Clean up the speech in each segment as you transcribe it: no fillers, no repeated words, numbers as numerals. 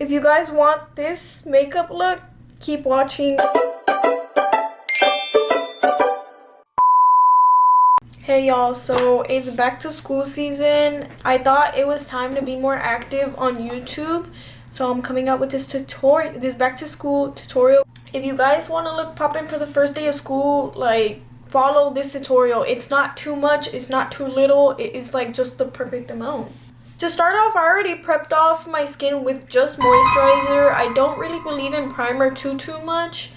If you guys want this makeup look, keep watching. Hey y'all, so it's back to school season. I thought it was time to be more active on YouTube, so I'm coming out with this tutorial, this back to school tutorial. If you guys want to look poppin' for the first day of school, like, follow this tutorial. It's not too much, it's not too little, it is like just the perfect amount. To start off, I already prepped off my skin with just moisturizer. I don't really believe in primer too much,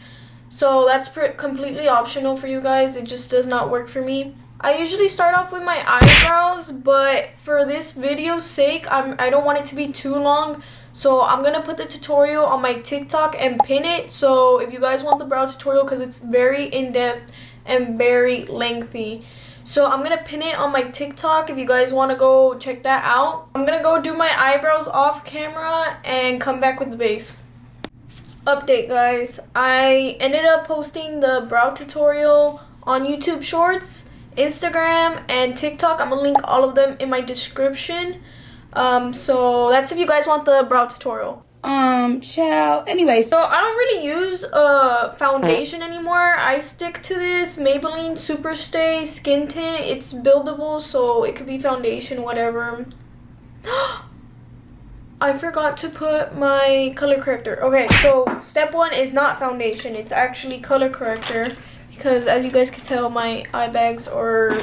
so that's completely optional for you guys. It just does not work for me. I usually start off with my eyebrows, but for this video's sake, I don't want it to be too long, so I'm gonna put the tutorial on my TikTok and pin it. So if you guys want the brow tutorial, because it's very in-depth and very lengthy, so I'm gonna pin it on my TikTok if you guys want to go check that out. I'm gonna go do my eyebrows off camera and come back with the base. Update, guys. I ended up posting the brow tutorial on YouTube Shorts, Instagram, and TikTok. I'm gonna link all of them in my description. So that's if you guys want the brow tutorial. Child. Anyway, so I don't really use foundation anymore. I stick to this Maybelline Super Stay Skin Tint. It's buildable, so it could be foundation, whatever. I forgot to put my color corrector. Okay, so step one is not foundation. It's actually color corrector, because as you guys can tell, my eye bags are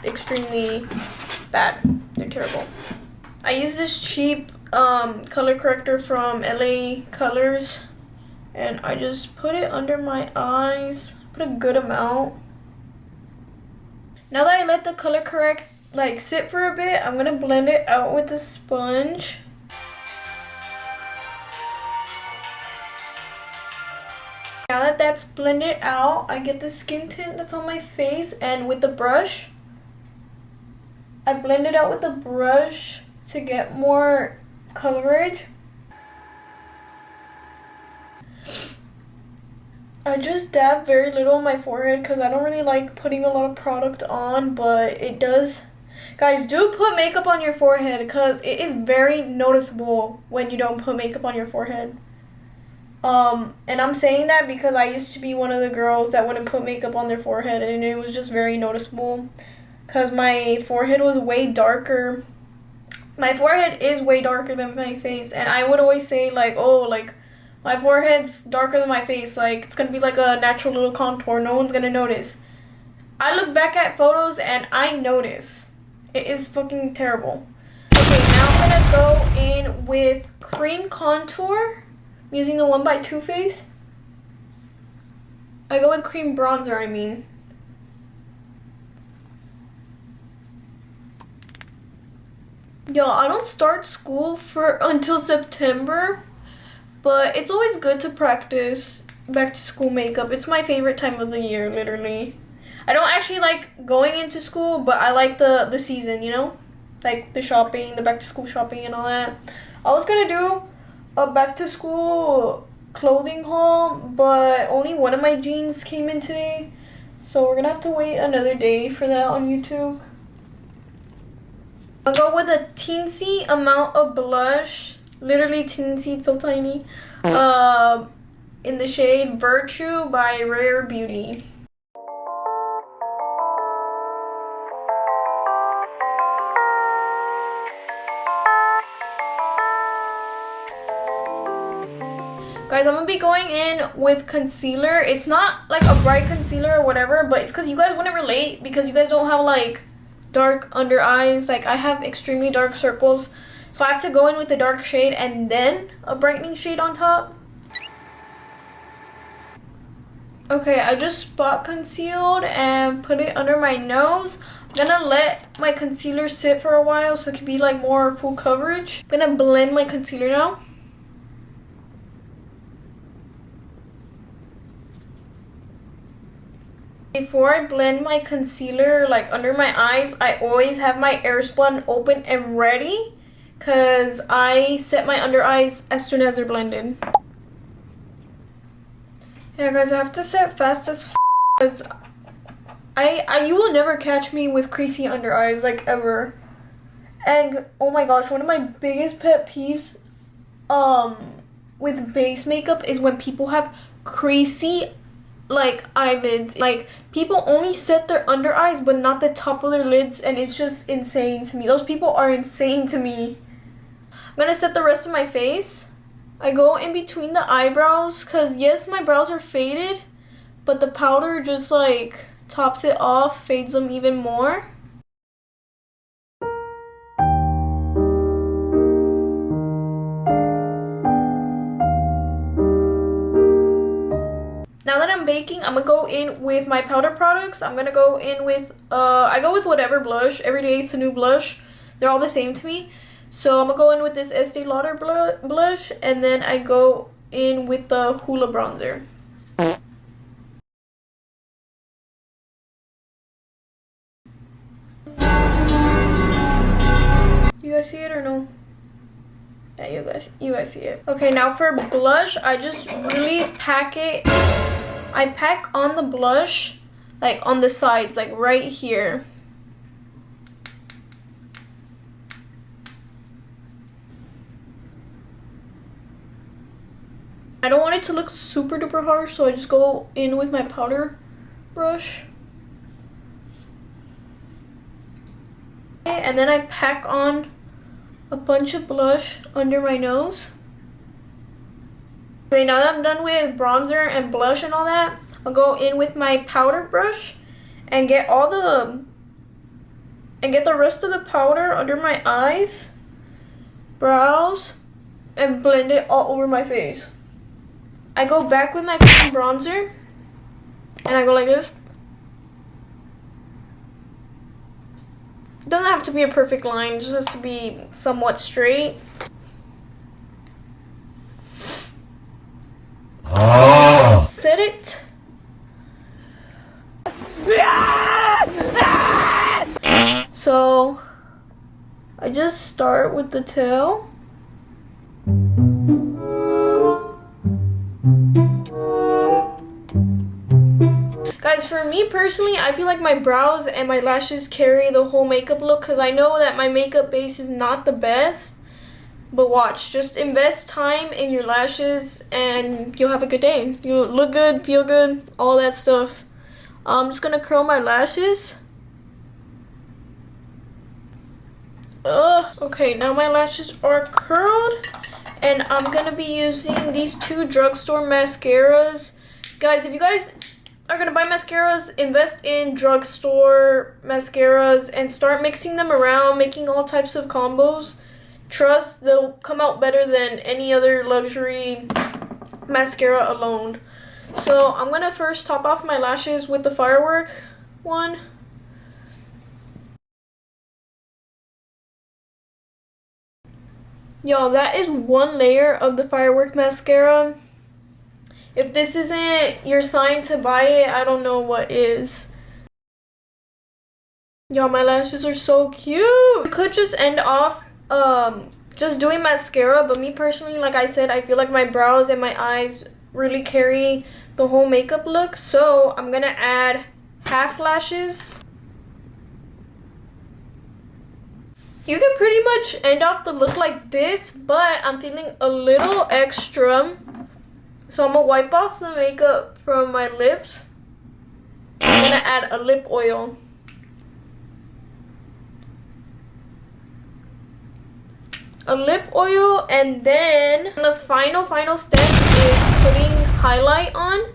extremely bad. They're terrible. I use this cheap color corrector from LA Colors, and I just put it under my eyes. Put a good amount. Now that I let the color correct like sit for a bit, I'm gonna blend it out with a sponge. Now that that's blended out, I get the skin tint that's on my face, and with the brush, I blend it out with the brush to get more coverage. I just dab very little on my forehead because I don't really like putting a lot of product on, but it does. Guys, do put makeup on your forehead because it is very noticeable when you don't put makeup on your forehead. And I'm saying that because I used to be one of the girls that wouldn't put makeup on their forehead, and it was just very noticeable because my forehead was way darker. My forehead is way darker than my face, and I would always say like, oh, like my forehead's darker than my face, like it's gonna be like a natural little contour, no one's gonna notice. I look back at photos and I notice. It is fucking terrible. Okay, now I'm gonna go in with cream contour. I'm using the one by Too Faced. I go with cream bronzer, I mean. Yo, I don't start school until September, but it's always good to practice back to school makeup. It's my favorite time of the year, literally. I don't actually like going into school, but I like the season, you know? Like the shopping, the back to school shopping and all that. I was gonna do a back to school clothing haul, but only one of my jeans came in today, so we're gonna have to wait another day for that on YouTube. I'll go with a teensy amount of blush, literally teensy, it's so tiny, in the shade Virtue by Rare Beauty. Guys, I'm gonna be going in with concealer. It's not like a bright concealer or whatever, but it's because you guys wouldn't relate because you guys don't have like dark under eyes. Like I have extremely dark circles, so I have to go in with the dark shade and then a brightening shade on top. Okay, I just spot concealed and put it under my nose. I'm gonna let my concealer sit for a while so it can be like more full coverage. I'm gonna blend my concealer now. Before I blend my concealer like under my eyes, I always have my Airspun open and ready because I set my under eyes as soon as they're blended. Yeah, guys, I have to set fast as because you will never catch me with creasy under eyes, like ever. And oh my gosh, one of my biggest pet peeves with base makeup is when people have crazy like eyelids. Like people only set their under eyes but not the top of their lids, and it's just insane to me. Those people are insane to me. I'm gonna set the rest of my face. I go in between the eyebrows because yes, my brows are faded, but the powder just like tops it off, fades them even more. Now that I'm baking, I'm gonna go in with my powder products. I'm gonna go in with, I go with whatever blush. Every day it's a new blush. They're all the same to me. So I'm gonna go in with this Estee Lauder blush, and then I go in with the Hoola bronzer. You guys see it or no? Yeah, you guys see it. Okay, now for blush, I just really pack it. I pack on the blush, like on the sides, like right here. I don't want it to look super duper harsh, so I just go in with my powder brush. Okay, and then I pack on a bunch of blush under my nose. Okay, now that I'm done with bronzer and blush and all that, I'll go in with my powder brush and get the rest of the powder under my eyes, brows, and blend it all over my face. I go back with my cream bronzer and I go like this. It doesn't have to be a perfect line, it just has to be somewhat straight. Set it. So I just start with the tail. Guys, for me personally, I feel like my brows and my lashes carry the whole makeup look because I know that my makeup base is not the best. But watch, just invest time in your lashes and you'll have a good day. You'll look good, feel good, all that stuff. I'm just gonna curl my lashes. Okay, now my lashes are curled and I'm gonna be using these two drugstore mascaras. Guys, if you guys are gonna buy mascaras, invest in drugstore mascaras and start mixing them around, making all types of combos. Trust, they'll come out better than any other luxury mascara alone. So I'm gonna first top off my lashes with the Firework one. Y'all, that is one layer of the Firework mascara. If this isn't your sign to buy it, I don't know what is. Y'all, my lashes are so cute. You could just end off just doing mascara, but me personally, like I said, I feel like my brows and my eyes really carry the whole makeup look, so I'm gonna add half lashes. You can pretty much end off the look like this, but I'm feeling a little extra, so I'm gonna wipe off the makeup from my lips. I'm gonna add a lip oil. A lip oil, and then the final step is putting highlight on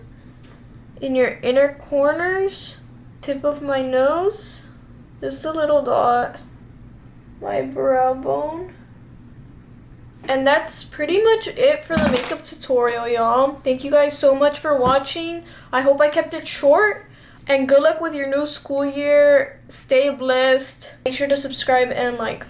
in your inner corners, tip of my nose, just a little dot, my brow bone. And that's pretty much it for the makeup tutorial, y'all. Thank you guys so much for watching. I hope I kept it short, and good luck with your new school year. Stay blessed. Make sure to subscribe and like.